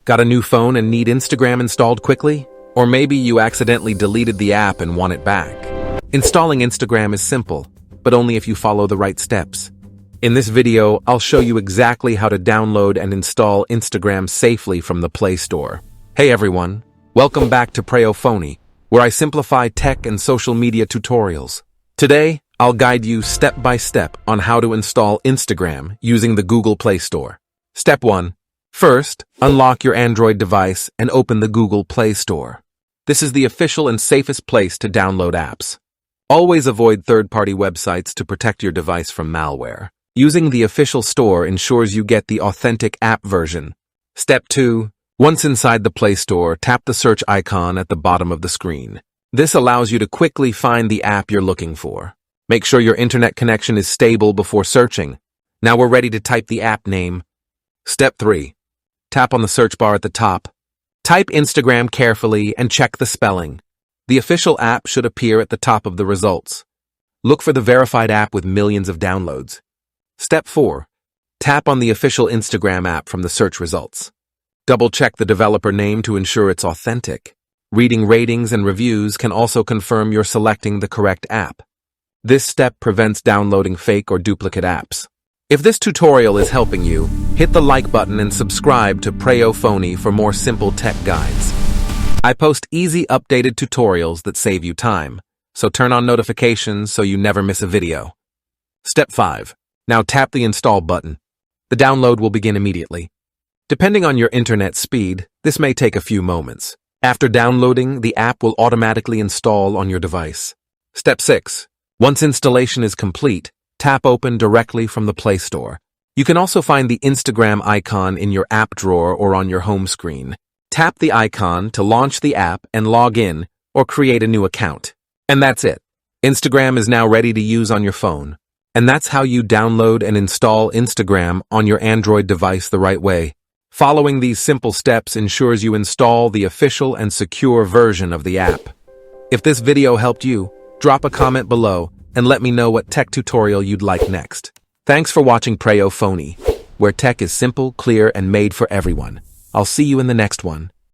Got a new phone and need Instagram installed quickly? Or maybe you accidentally deleted the app and want it back. Installing Instagram is simple, but only if you follow the right steps. In this video, I'll show you exactly how to download and install Instagram safely from the Play Store. Hey everyone, welcome back to Preyo Phonie, where I simplify tech and social media tutorials. Today, I'll guide you step by step on how to install Instagram using the Google Play Store. Step 1. First, unlock your Android device and open the Google Play Store. This is the official and safest place to download apps. Always avoid third-party websites to protect your device from malware. Using the official store ensures you get the authentic app version. Step 2. Once inside the Play Store, tap the search icon at the bottom of the screen. This allows you to quickly find the app you're looking for. Make sure your internet connection is stable before searching. Now we're ready to type the app name. Step 3. Tap on the search bar at the top. Type Instagram carefully and check the spelling. The official app should appear at the top of the results. Look for the verified app with millions of downloads. Step 4. Tap on the official Instagram app from the search results. Double-check the developer name to ensure it's authentic. Reading ratings and reviews can also confirm you're selecting the correct app. This step prevents downloading fake or duplicate apps. If this tutorial is helping you, hit the like button and subscribe to Preyo Phonie for more simple tech guides. I post easy updated tutorials that save you time, so turn on notifications so you never miss a video. Step 5. Now tap the install button. The download will begin immediately. Depending on your internet speed, this may take a few moments. After downloading, the app will automatically install on your device. Step 6. Once installation is complete, tap Open directly from the Play Store. You can also find the Instagram icon in your app drawer or on your home screen. Tap the icon to launch the app and log in or create a new account. And that's it. Instagram is now ready to use on your phone. And that's how you download and install Instagram on your Android device the right way. Following these simple steps ensures you install the official and secure version of the app. If this video helped you, drop a comment below and let me know what tech tutorial you'd like next. Thanks for watching Preyo Phonie, where tech is simple, clear, and made for everyone. I'll see you in the next one.